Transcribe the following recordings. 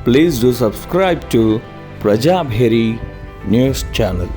Please do subscribe to Prajabheri News Channel.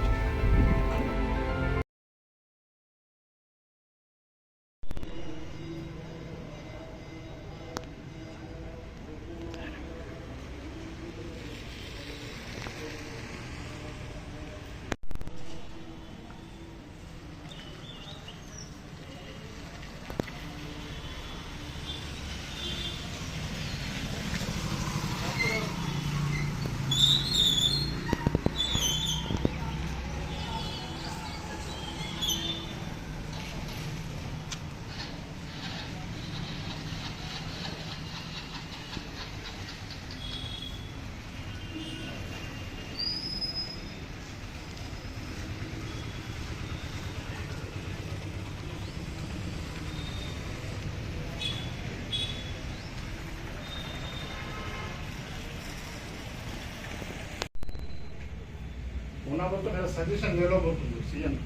तो मेरा suggestion ले लो सीएम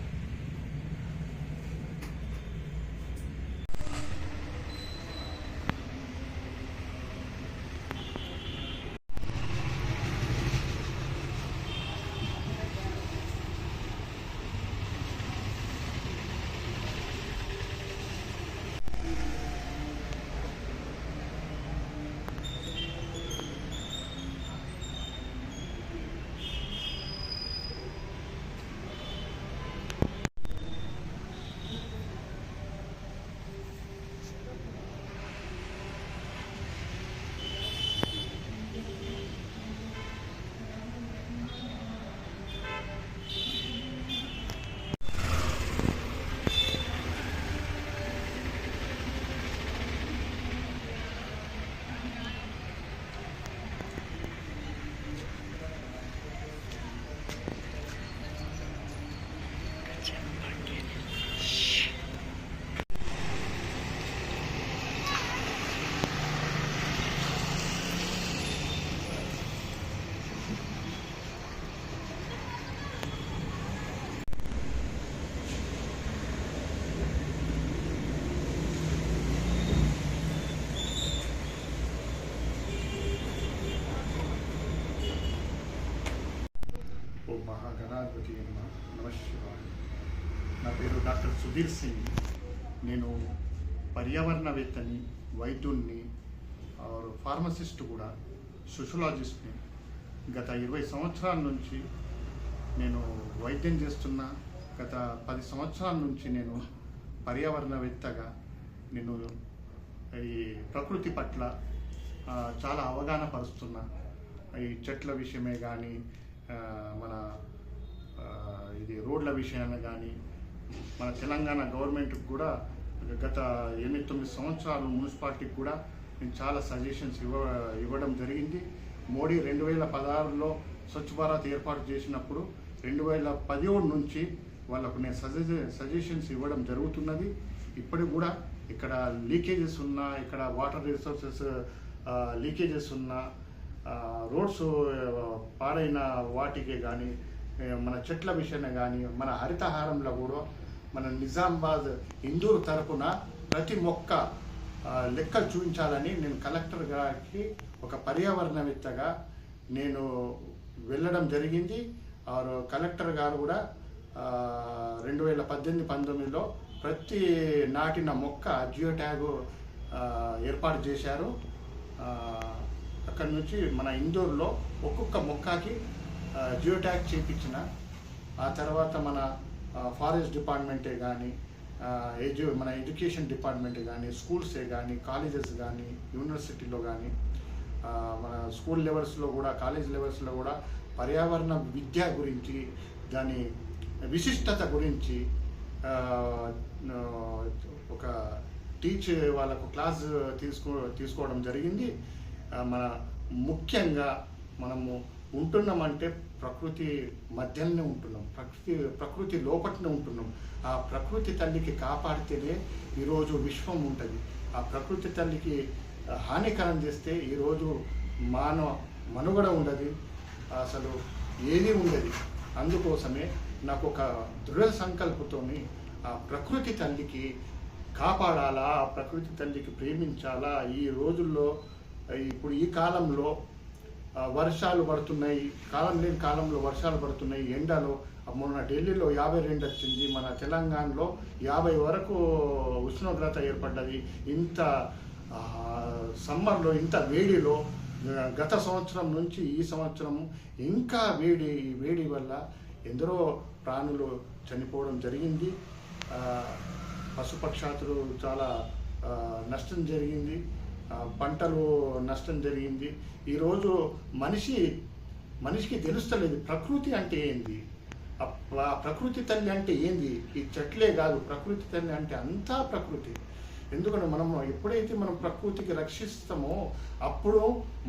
महागणाधिपति नमस्कार ना पेరు డాక్టర్ సుధీర్ సింగ్ నేను పర్యావరణవేత్తని వైద్యుడిని और ఫార్మసిస్ట్ కూడా సోషియాలజిస్ట్ని గత 20 సంవత్సరాల నుంచి నేను వైద్యం చేస్తున్నా గత 10 సంవత్సరాల నుంచి నేను పర్యావరణవేత్తగా నేను ఈ ప్రకృతి పట్ల చాలా అవగాహన పరుస్తున్నా ఈ చెట్ల విషయమే కానీ మన ఇది రోడ్ల విషయాన్ని కానీ మన తెలంగాణ గవర్నమెంట్కి కూడా గత 8-9 సంవత్సరాలు మున్సిపాలిటీకి కూడా నేను చాలా సజెషన్స్ ఇవ్వడం జరిగింది. మోడీ 2016లో స్వచ్ఛ భారత్ ఏర్పాటు చేసినప్పుడు 2017 నుంచి వాళ్ళకు నేను సజెషన్స్ ఇవ్వడం జరుగుతున్నది. ఇప్పటికి కూడా ఇక్కడ లీకేజెస్ ఉన్నా, ఇక్కడ వాటర్ రిసోర్సెస్ లీకేజెస్ ఉన్నా, రోడ్స్ పాడైన వాటికే కానీ, మన చెట్ల విషయాన్ని కానీ, మన హరితహారంలో కూడా మన నిజామాబాద్ ఇందూరు తరపున ప్రతి మొక్క లెక్కలు చూపించాలని నేను కలెక్టర్ గారికి ఒక పర్యావరణవేత్తగా నేను వెళ్ళడం జరిగింది. కలెక్టర్ గారు కూడా 2018-19లో ప్రతి నాటిన మొక్క జియో ట్యాగ్ ఏర్పాటు చేశారు. అక్కడి నుంచి మన ఇందూరులో ఒక్కొక్క మొక్కకి జియో ట్యాగ్ చేయించిన ఆ తర్వాత మన ఫారెస్ట్ డిపార్ట్మెంటే కానీ, మన ఎడ్యుకేషన్ డిపార్ట్మెంటే కానీ, స్కూల్సే కానీ, కాలేజెస్ కానీ, యూనివర్సిటీలో కానీ, మన స్కూల్ లెవెల్స్లో కూడా, కాలేజ్ లెవెల్స్లో కూడా పర్యావరణ విద్య గురించి, దాని విశిష్టత గురించి ఒక వాళ్ళకు క్లాస్ తీసుకోవడం జరిగింది. మన ముఖ్యంగా మనము ఉంటున్నామంటే ప్రకృతి మధ్యలోనే ఉంటున్నాం, ప్రకృతి లోపట్నే ఉంటున్నాం. ఆ ప్రకృతి తల్లికి కాపాడితేనే ఈరోజు విశ్వం ఉంటుంది. ఆ ప్రకృతి తల్లికి హానికరం చేస్తే ఈరోజు మనుగడ ఉండదు, అసలు ఏది ఉండదు. అందుకోసమే నాకు ఒక దృఢ సంకల్పంతోని ఆ ప్రకృతి తల్లికి కాపాడాలా, ఆ ప్రకృతి తల్లికి ప్రేమించాలా. ఈ రోజుల్లో ఇప్పుడు ఈ కాలంలో వర్షాలు పడుతున్నాయి, కాలం లేని కాలంలో వర్షాలు పడుతున్నాయి, ఎండలు. మొన్న ఢిల్లీలో 52 వచ్చింది, మన తెలంగాణలో 50 వరకు ఉష్ణోగ్రత ఏర్పడ్డది. ఇంత సమ్మర్లో, ఇంత వేడిలో గత సంవత్సరం నుంచి ఈ సంవత్సరం ఇంకా వేడి వల్ల ఎందరో ప్రాణులు చనిపోవడం జరిగింది. పశుపక్షాతులు చాలా నష్టం జరిగింది, పంటలు నష్టం జరిగింది. ఈరోజు మనిషికి తెలుస్తలేదు ప్రకృతి అంటే ఏంది, ప్రకృతి తల్లి అంటే ఏంది. ఈ చెట్లే కాదు, ప్రకృతి తల్లి అంటే అంతా ప్రకృతి. ఎందుకంటే మనం ఎప్పుడైతే మనం ప్రకృతికి రక్షిస్తామో అప్పుడు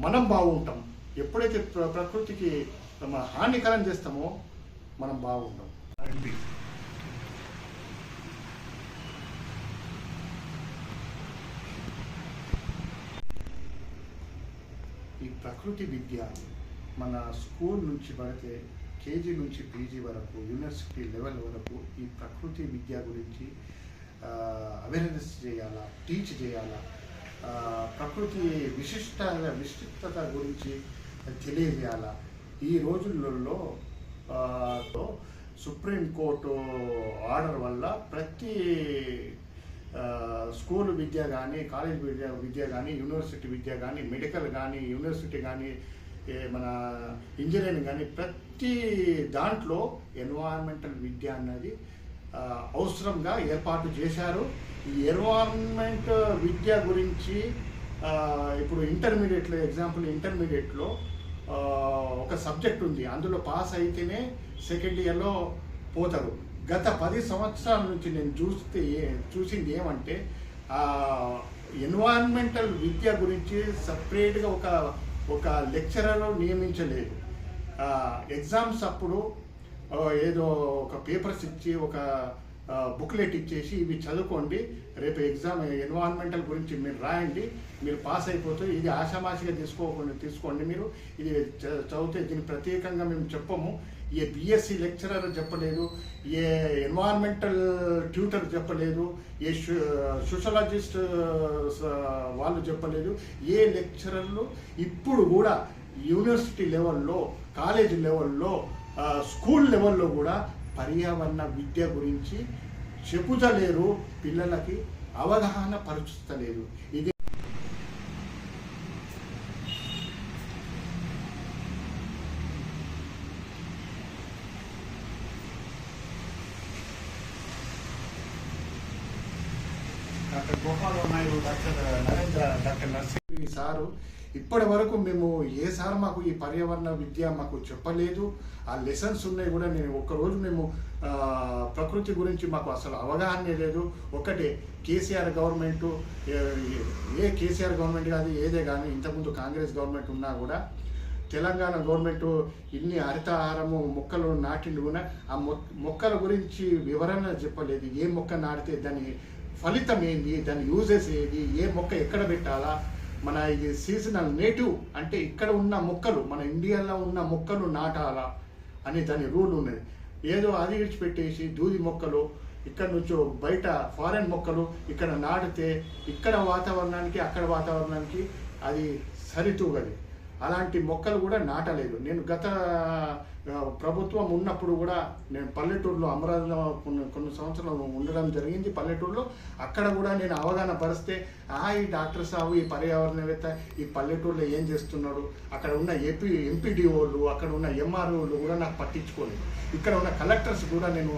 మనం బాగుంటాం. ఎప్పుడైతే ప్రకృతికి హానికరం చేస్తామో మనం బాగుంటాం. ఈ ప్రకృతి విద్య మన స్కూల్ నుంచి పడితే కేజీ నుంచి పీజీ వరకు, యూనివర్సిటీ లెవెల్ వరకు ఈ ప్రకృతి విద్య గురించి అవేర్నెస్ చేయాలా, టీచ్ చేయాలా, ప్రకృతి విశిష్టత గురించి తెలియజేయాలా. ఈ రోజులలో సుప్రీంకోర్టు ఆర్డర్ వల్ల ప్రతి స్కూల్ విద్య కానీ, కాలేజ్ విద్య కానీ, యూనివర్సిటీ విద్య కానీ, మెడికల్ కానీ, యూనివర్సిటీ కానీ, మన ఇంజనీరింగ్ కానీ ప్రతి దాంట్లో ఎన్వైరాన్మెంటల్ విద్య అన్నది అవసరంగా ఏర్పాటు చేశారు. ఈ ఎన్వైరాన్మెంట్ విద్య గురించి ఇప్పుడు ఇంటర్మీడియట్లో, ఎగ్జాంపుల్ ఇంటర్మీడియట్లో ఒక సబ్జెక్ట్ ఉంది, అందులో పాస్ అయితేనే సెకండ్ ఇయర్లో పోతారు. గత 10 సంవత్సరాల నుంచి నేను చూసింది ఏమంటే ఎన్వైరాన్మెంటల్ విద్య గురించి సపరేట్గా ఒక లెక్చరర్ నియమించలేదు. ఎగ్జామ్స్ అప్పుడు ఏదో ఒక పేపర్స్ ఇచ్చి, ఒక బుక్లెట్ ఇచ్చేసి ఇవి చదువుకోండి, రేపు ఎగ్జామ్ ఎన్వైరాన్మెంటల్ గురించి మీరు రాయండి, మీరు పాస్ అయిపోతే, ఇది ఆషామాషిగా తీసుకోండి మీరు, ఇది చదివితే దీన్ని ప్రత్యేకంగా మేము చెప్పము. ఏ బిఎస్సి లెక్చరర్ చెప్పలేదు, ఏ ఎన్వైరాన్మెంటల్ ట్యూటర్ చెప్పలేదు, ఏ సోషలాజిస్ట్ వాళ్ళు చెప్పలేదు, ఏ లెక్చరర్లు ఇప్పుడు కూడా యూనివర్సిటీ లెవెల్లో, కాలేజ్ లెవెల్లో, స్కూల్ లెవెల్లో కూడా పర్యావరణ విద్య గురించి చెబుతలేరు, పిల్లలకి అవగాహన పరుచుతలేదు. ఇది doctor Gopal Naidu, doctor Narendra, doctor nursing sir ఇప్పటి వరకు మేము ఏ సార్ మాకు ఈ పర్యావరణ విద్య మాకు చెప్పలేదు. ఆ లెసన్స్ ఉన్నాయి కూడా, నేను ఒక్కరోజు మేము ప్రకృతి గురించి మాకు అసలు అవగాహన లేదు. ఒకటే కేసీఆర్ గవర్నమెంటు, కేసీఆర్ గవర్నమెంట్ కాదు ఏదే కానీ, ఇంతకుముందు కాంగ్రెస్ గవర్నమెంట్ ఉన్నా కూడా తెలంగాణ గవర్నమెంట్ ఇన్ని హరితహారము మొక్కలు నాటిండు కూడా ఆ మొక్కల గురించి వివరణ చెప్పలేదు. ఏ మొక్క నాటితే దాని ఫలితం ఏంది, దాని యూజెస్ ఏది, ఏ మొక్క ఎక్కడ పెట్టాలా, మన ఇది సీజనల్ నేటివ్ అంటే ఇక్కడ ఉన్న మొక్కలు, మన ఇండియాలో ఉన్న మొక్కలు నాటాలా అని దాని రూల్ ఉన్నది. ఏదో అది విడిచిపెట్టేసి దూది మొక్కలు, ఇక్కడ నుంచో బయట ఫారెన్ మొక్కలు ఇక్కడ నాటితే ఇక్కడ వాతావరణానికి అక్కడ వాతావరణానికి అది సరితూగది. అలాంటి మొక్కలు కూడా నాటలేదు. నేను గత ప్రభుత్వం ఉన్నప్పుడు కూడా నేను పల్లెటూరులో, అమరావతిలో కొన్ని సంవత్సరాలు ఉండడం జరిగింది పల్లెటూరులో. అక్కడ కూడా నేను అవగాహన పరిస్తే ఈ డాక్టర్ సాబు, ఈ పర్యావరణవేత్త ఈ పల్లెటూరులో ఏం చేస్తున్నాడు, అక్కడ ఉన్న ఎంపీడీఓలు, అక్కడ ఉన్న ఎంఆర్ఓలు కూడా నాకు పట్టించుకోలేదు. ఇక్కడ ఉన్న కలెక్టర్స్ కూడా నేను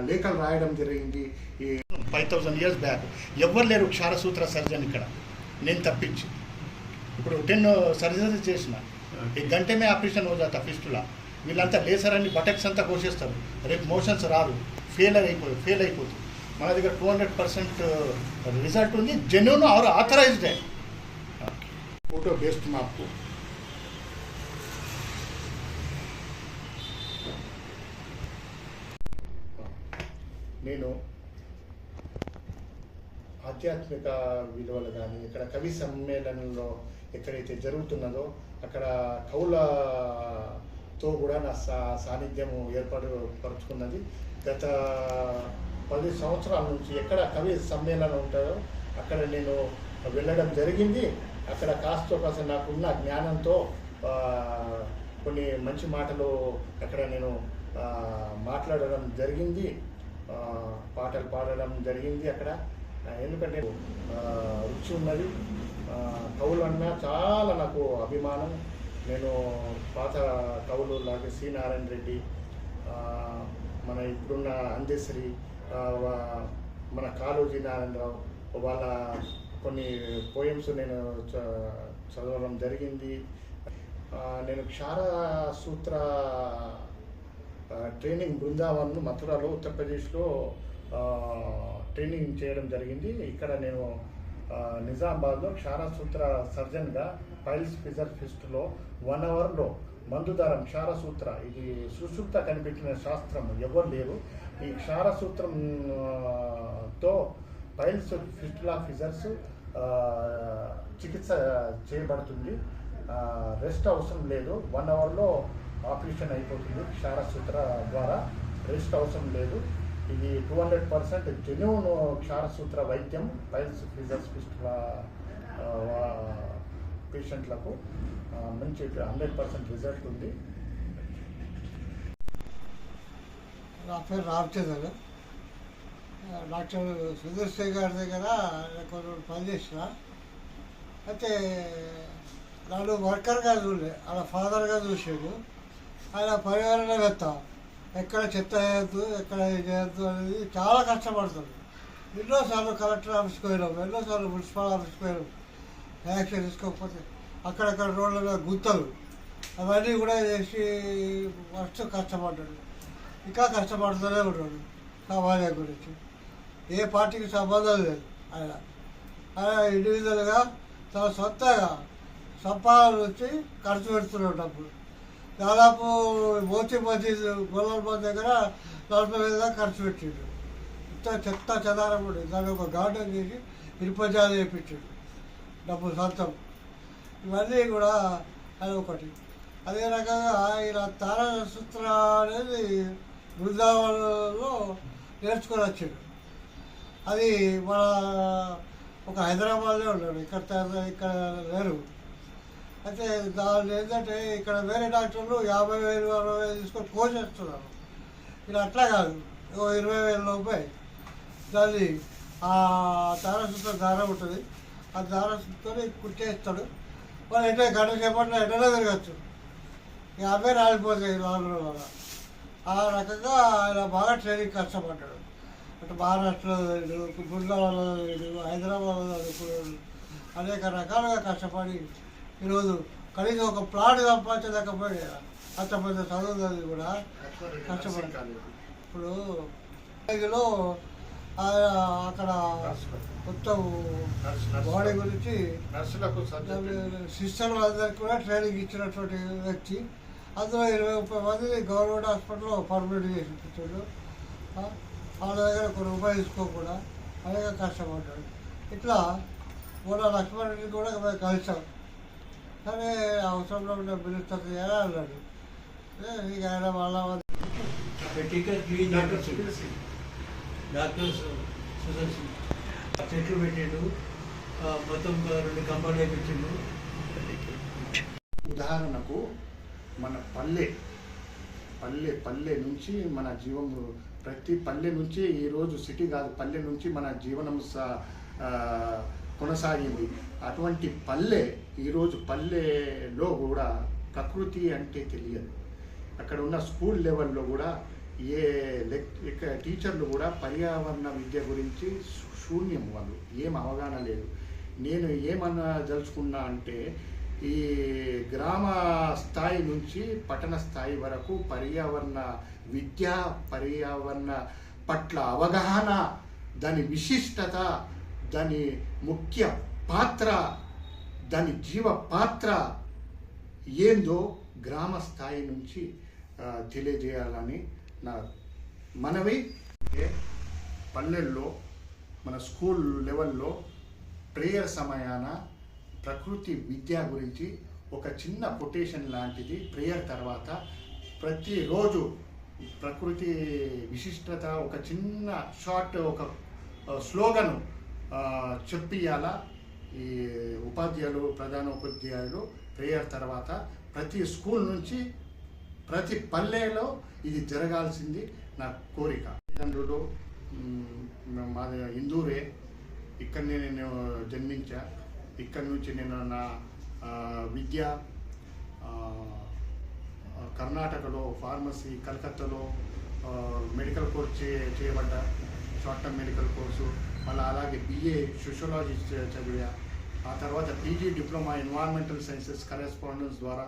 లేఖలు రాయడం జరిగింది. ఈ 5000 years బ్యాక్ ఎవ్వరు లేరు క్షారసూత్ర సర్జన్ ఇక్కడ, నేను తప్పించి. ఇప్పుడు 10 సర్జరీ చేసిన, एक घंटे में ऑपरेशन हो जाता फिस्टुला. వీళ్ళంతా లేసర్ అని బటక్స్ అంతా కోసేస్తారు, రేపు మోషన్స్ రాదు, ఫెయిల్ అయిపోతుంది. మన దగ్గర 200% రిజల్ట్ ఉంది, జెన్యూన్ और ऑथराइज्ड है. फोटो बेस्ट में आपको నేను ఆధ్యాత్మిక విలువలు కానీ, ఇక్కడ కవి సమ్మేళనంలో ఎక్కడైతే జరుగుతున్నదో అక్కడ కవులతో కూడా నా సాన్నిధ్యము ఏర్పరుచుకున్నది. గత 10 సంవత్సరాల నుంచి ఎక్కడ కవి సమ్మేళనం ఉంటుందో అక్కడ నేను వెళ్ళడం జరిగింది. అక్కడ కాస్త నాకున్న జ్ఞానంతో కొన్ని మంచి మాటలు అక్కడ నేను మాట్లాడడం జరిగింది, పాటలు పాడడం జరిగింది అక్కడ. ఎందుకంటే రుచి ఉన్నది. కవులు అన్నా చాలా నాకు అభిమానం. నేను పాత కవులు లాగే సి నారాయణ రెడ్డి, మన ఇప్పుడున్న అందశ్రీ, మన కాళోజీ నారాయణరావు వాళ్ళ కొన్ని పోయమ్స్ నేను చదవడం జరిగింది. నేను క్షార సూత్ర ట్రైనింగ్ బృందావన్ మథురాలో ఉత్తరప్రదేశ్లో ట్రైనింగ్ చేయడం జరిగింది. ఇక్కడ నేను నిజామాబాద్లో క్షారసూత్ర సర్జన్గా పైల్స్ ఫిజర్ ఫిస్ట్లో 1 అవర్లో మందుదారం క్షారసూత్ర, ఇది సుశుప్త కనిపెట్టిన శాస్త్రం ఎవరు లేరు. ఈ క్షారసూత్రంతో పైల్స్ ఫిస్టులా ఫిజర్స్ చికిత్స చేయబడుతుంది. రెస్ట్ అవసరం లేదు. 1 అవర్లో ఆపరేషన్ అయిపోతుంది. క్షారసూత్ర ద్వారా రెస్ట్ అవసరం లేదు. ఇది 200% జెన్యూన్ క్షారసూత్ర వైద్యం పైల్స్ ఫిజర్స్ ఫిస్టులా పేషెంట్లకు మంచి 100% రిజల్ట్ ఉంది. నా పేరు రామచంద్ర. డాక్టర్ సుదర్శన్ గారి దగ్గర కొన్ని పనిచేసిన. అయితే నన్ను వర్కర్గా చూడలే, అలా ఫాదర్గా చూసాడు. ఆయన పర్యావరణవేత్త. ఎక్కడ చెత్త వేయద్దు, ఎక్కడ చేయొద్దు అనేది చాలా కష్టపడుతుంది. ఎన్నోసార్లు కలెక్టర్ ఆఫీస్కి పోయినాం, ఎన్నోసార్లు మున్సిపల్ ఆఫీస్కి పోయినాం. యాక్షన్ తీసుకోకపోతే అక్కడక్కడ రోడ్ల మీద గుంతలు అవన్నీ కూడా చేసి ఫస్ట్ కష్టపడ్డాడు. ఇంకా కష్టపడుతూనే ఉన్నాడు సమాజం గురించి. ఏ పార్టీకి సంబంధం లేదు. ఆయన ఇండివిజువల్గా తన సొంతగా సంపాదన నుంచి ఖర్చు పెడుతున్నాడు డబ్బులు. దాదాపు మోతీ మసీద్ గొల్లబాద్ దగ్గర 40,000 దాకా ఖర్చు పెట్టిండు. ఇంత చెత్త చెదారం ఉండేది. దాన్ని ఒక గార్డెన్ చేసి ఇరుపజాలు వేయించాడు డబ్బులు సొంతం. ఇవన్నీ కూడా అది ఒకటి. అదే రకంగా ఈయన తారసూత్ర అనేది బృందావనంలో నేర్చుకొని వచ్చాడు. అది మన ఒక హైదరాబాద్లో ఉన్నాడు, ఇక్కడ లేరు. అయితే దాని ఏంటంటే ఇక్కడ వేరే డాక్టర్లు 50,000 60,000 తీసుకొని కోసేస్తున్నారు. ఇది అట్లా కాదు, 20,000 లోపే దాన్ని ఆ తారసూత్ర దారం ఉంటుంది. ఆ దారసూత్రతో కుట్టేస్తాడు. వాళ్ళు ఎట్లా గంట సేపట్లో ఎట్లా తిరగచ్చు. 50 రాలిపోతాయి 4 రోజుల. ఆ రకంగా ఆయన బాగా ట్రైనింగ్ కష్టపడ్డాడు. అటు మహారాష్ట్రలో గుండ్లవాడలో, హైదరాబాద్లో అనేక రకాలుగా కష్టపడి ఈరోజు కనీసం ఒక ప్లాట్ సంపాదించలేకపోయాడు. అంత పెద్ద చదువుతుంది కూడా కష్టపడ్డాడు. ఇప్పుడు లో అక్కడ మొత్తం బాడీ గురించి సిస్టర్లు అందరికి కూడా ట్రైనింగ్ ఇచ్చినటువంటి వ్యక్తి. అందులో 20-30 మందిని గవర్నమెంట్ హాస్పిటల్లో పర్మిట్ చేసి ఇప్పించాడు. వాళ్ళ దగ్గర ఒక రూపాయి తీసుకోకుండా అనేక కష్టపడ్డాడు. ఇట్లా మొన్న లక్ష్మణ్ రెడ్డి కూడా మేము కలిసాం. కానీ అవసరంలో ఉన్న పిలుస్తుంది అని అన్నాడు. ఇక ఆయన వాళ్ళ డాక్టర్స్ సుదర్శన్ చెట్లు పెట్టిండు, మొత్తం 2 కంపౌండ్ వేయించిండు. ఉదాహరణకు మన పల్లె నుంచి మన జీవం, ప్రతి పల్లె నుంచి ఈరోజు సిటీ కాదు, పల్లె నుంచి మన జీవనం కొనసాగింది. అటువంటి పల్లె ఈరోజు పల్లెలో కూడా ప్రకృతి అంటే తెలియదు. అక్కడ ఉన్న స్కూల్ లెవెల్లో కూడా టీచర్లు కూడా పర్యావరణ విద్య గురించి శూన్యం. వాళ్ళు ఏం అవగాహన లేదు. నేను ఏమనదలుచుకున్నా అంటే ఈ గ్రామ స్థాయి నుంచి పట్టణ స్థాయి వరకు పర్యావరణ విద్య, పర్యావరణ పట్ల అవగాహన, దాని విశిష్టత, దాని ముఖ్య పాత్ర, దాని జీవ పాత్ర ఏందో గ్రామ స్థాయి నుంచి తెలియజేయాలని నా మనవి. పల్లెల్లో మన స్కూల్ లెవెల్లో ప్రేయర్ సమయాన ప్రకృతి విద్య గురించి ఒక చిన్న కొటేషన్ లాంటిది ప్రేయర్ తర్వాత ప్రతిరోజు ప్రకృతి విశిష్టత ఒక చిన్న షార్ట్ ఒక స్లోగన్ చెప్పియాల ఈ ఉపాధ్యాయులు, ప్రధాన ఉపాధ్యాయులు ప్రేయర్ తర్వాత ప్రతి స్కూల్ నుంచి ప్రతి పల్లెలో ఇది జరగాల్సింది నా కోరిక. తల్లిదండ్రులు మాది ఇందూరే, ఇక్కడనే నేను జన్మించా. ఇక్కడి నుంచి నేను నా విద్య కర్ణాటకలో ఫార్మసీ, కలకత్తాలో మెడికల్ కోర్స్ చేయబడ్డా, షార్ట్ టర్మ్ మెడికల్ కోర్సు. మళ్ళీ అలాగే BA సోషియాలజీ చదివా. ఆ తర్వాత PG diploma environmental sciences correspondence ద్వారా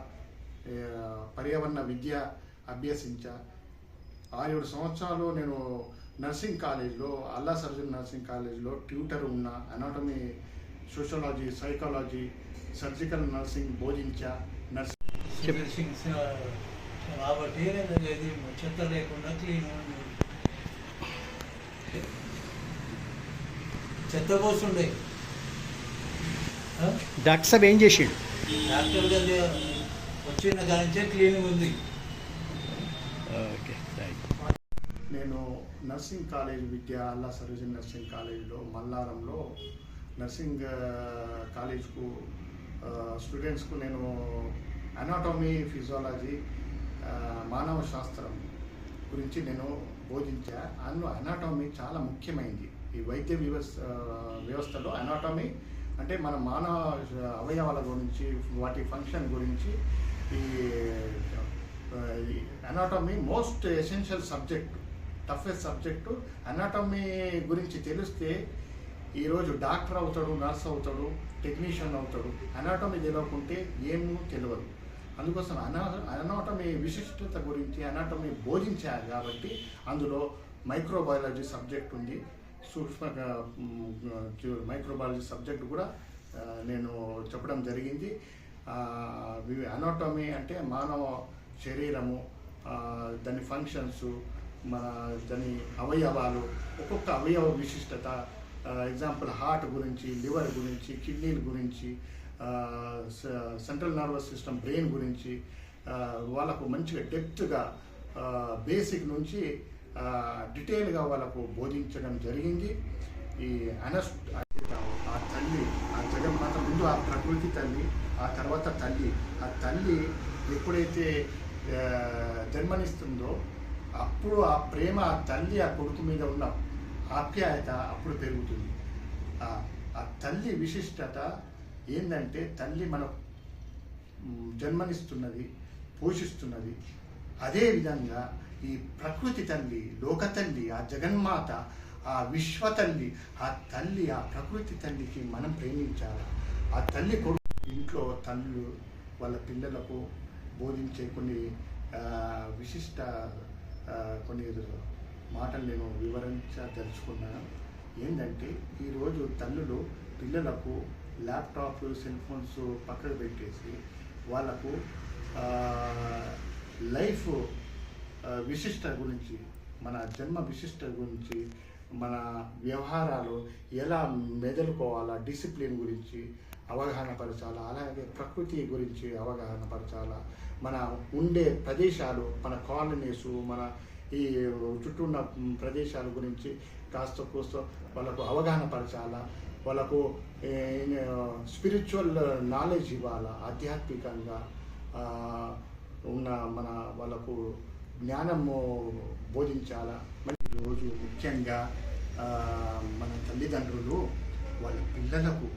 పర్యావరణ విద్య అభ్యసించా. 6-7 సంవత్సరాలు నేను నర్సింగ్ కాలేజ్లో, అల్లా సర్జన్ నర్సింగ్ కాలేజ్లో ట్యూటర్ ఉన్న. Anatomy, sociology, psychology, surgical nursing బోధించా. కాబట్టి ఇది చెత్త లేకుండా క్లీన్ చెత్త పోస్తుండే. డాక్టర్ సాబ్ ఏం చేసిండు? డాక్టర్ గారు వచ్చిన కానించే క్లీనింగ్ ఉంది. ఓకే, నేను నర్సింగ్ కాలేజ్ విద్య, అల్లా సర్జన్ నర్సింగ్ కాలేజ్లో మల్లారంలో నర్సింగ్ కాలేజ్కు స్టూడెంట్స్కు నేను అనాటమీ, ఫిజియాలజీ, మానవ శాస్త్రం గురించి నేను బోధించా. అందులో అనాటమీ చాలా ముఖ్యమైనది. ఈ వైద్య వ్యవస్థలో అనాటమీ అంటే మన మానవ అవయవాల గురించి, వాటి ఫంక్షన్ గురించి ఈ anatomy most essential subject, toughest subject. Anatomy గురించి తెలిస్తే ఈరోజు డాక్టర్ అవుతాడు, నర్స్ అవుతాడు, టెక్నీషియన్ అవుతాడు. అనాటమీ తెలియకుంటే ఏమూ తెలియదు. అందుకోసం అనాటమీ విశిష్టత గురించి అనాటమీ బోధించారు కాబట్టి అందులో మైక్రోబయాలజీ సబ్జెక్ట్ ఉంది. సూక్ష్మ మైక్రోబయాలజీ సబ్జెక్ట్ కూడా నేను చెప్పడం జరిగింది. అనాటమీ అంటే మానవ శరీరము, దాని ఫంక్షన్స్, దాని అవయవాలు, ఒక్కొక్క అవయవ విశిష్టత. ఎగ్జాంపుల్ హార్ట్ గురించి, లివర్ గురించి, కిడ్నీల గురించి, సెంట్రల్ నర్వస్ సిస్టమ్, బ్రెయిన్ గురించి వాళ్ళకు మంచిగా డెప్త్గా బేసిక్ నుంచి డీటెయిల్గా వాళ్ళకు బోధించడం జరిగింది. ఈ ఆ తల్లి, ఆ జగన్మాత, ముందు ఆ ప్రకృతి తల్లి, ఆ తర్వాత తల్లి. ఆ తల్లి ఎప్పుడైతే జన్మనిస్తుందో అప్పుడు ఆ ప్రేమ, ఆ తల్లి ఆ కొడుకు మీద ఉన్న ఆప్యాయత అప్పుడు పెరుగుతుంది. ఆ తల్లి విశిష్టత ఏంటంటే, తల్లి మన జన్మనిస్తున్నది, పోషిస్తున్నది. అదేవిధంగా ఈ ప్రకృతి తల్లి, లోక తల్లి, ఆ జగన్మాత, ఆ విశ్వతల్లి, ఆ తల్లి, ఆ ప్రకృతి తల్లికి మనం ప్రేమించాలి. ఆ తల్లి కొడుకు ఇంట్లో తల్లులు వాళ్ళ పిల్లలకు బోధించే కొన్ని విశిష్ట కొన్ని మాటలు నేను వివరించదలుచుకున్నాను. ఏంటంటే, ఈరోజు తల్లులు పిల్లలకు ల్యాప్టాప్, సెల్ ఫోన్స్ పక్కకు పెట్టేసి వాళ్ళకు లైఫ్ విశిష్ట గురించి, మన జన్మ విశిష్ట గురించి, మన వ్యవహారాలు ఎలా మెదలుకోవాలా, డిసిప్లిన్ గురించి అవగాహన పరచాలా, అలాగే ప్రకృతి గురించి అవగాహన పరచాలా, మన ఉండే ప్రదేశాలు, మన కాలనీసు, మన ఈ చుట్టూ ఉన్న ప్రదేశాల గురించి కాస్త కూస్త వాళ్ళకు అవగాహన పరచాలా. వాళ్ళకు స్పిరిచువల్ నాలెడ్జ్ ఇవ్వాలా, ఆధ్యాత్మికంగా ఉన్న మన వాళ్ళకు జ్ఞానము బోధించాలా. మరి ఈరోజు ముఖ్యంగా మన తల్లిదండ్రులు వాళ్ళ పిల్లలకు,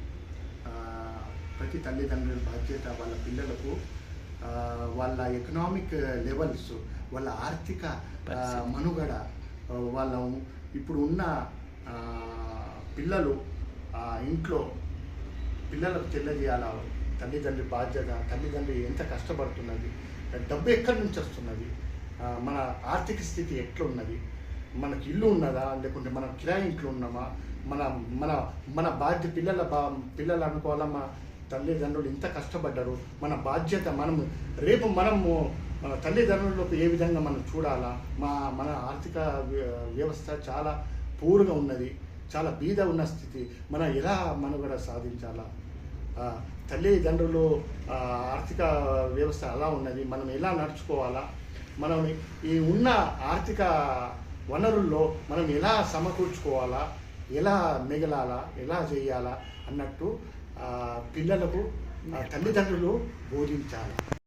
ప్రతి తల్లిదండ్రుల బాధ్యత వాళ్ళ పిల్లలకు వాళ్ళ ఎకనామిక్ లెవెల్స్, వాళ్ళ ఆర్థిక మనుగడ, వాళ్ళ ఇప్పుడు ఉన్న పిల్లలు ఇంట్లో పిల్లలకు తెలియజేయాల. తల్లిదండ్రి బాధ్యత, తల్లిదండ్రి ఎంత కష్టపడుతున్నది, డబ్బు ఎక్కడి నుంచి వస్తున్నది, మన ఆర్థిక స్థితి ఎట్లున్నది, మనకి ఇల్లు ఉన్నదా, లేకుంటే మనం కిరాయి ఇంట్లో ఉన్నామా, మన మన మన బాధ్యత పిల్లలు అనుకోవాలా. మా తల్లిదండ్రులు ఇంత కష్టపడ్డారు, మన బాధ్యత మనము తల్లిదండ్రులకు ఏ విధంగా మనం చూడాలా. మన ఆర్థిక వ్యవస్థ చాలా పూర్గా ఉన్నది, చాలా బీద ఉన్న స్థితి. మనం ఎలా మనుగడ సాధించాలా, తల్లిదండ్రులు ఆర్థిక వ్యవస్థ అలా ఉన్నది, మనం ఎలా నడుచుకోవాలా, మనం ఈ ఉన్న ఆర్థిక వనరుల్లో మనం ఎలా సమకూర్చుకోవాలా, ఎలా మిగలాలా, ఎలా చేయాలా అన్నట్టు పిల్లలకు తల్లిదండ్రులు బోధించాలి.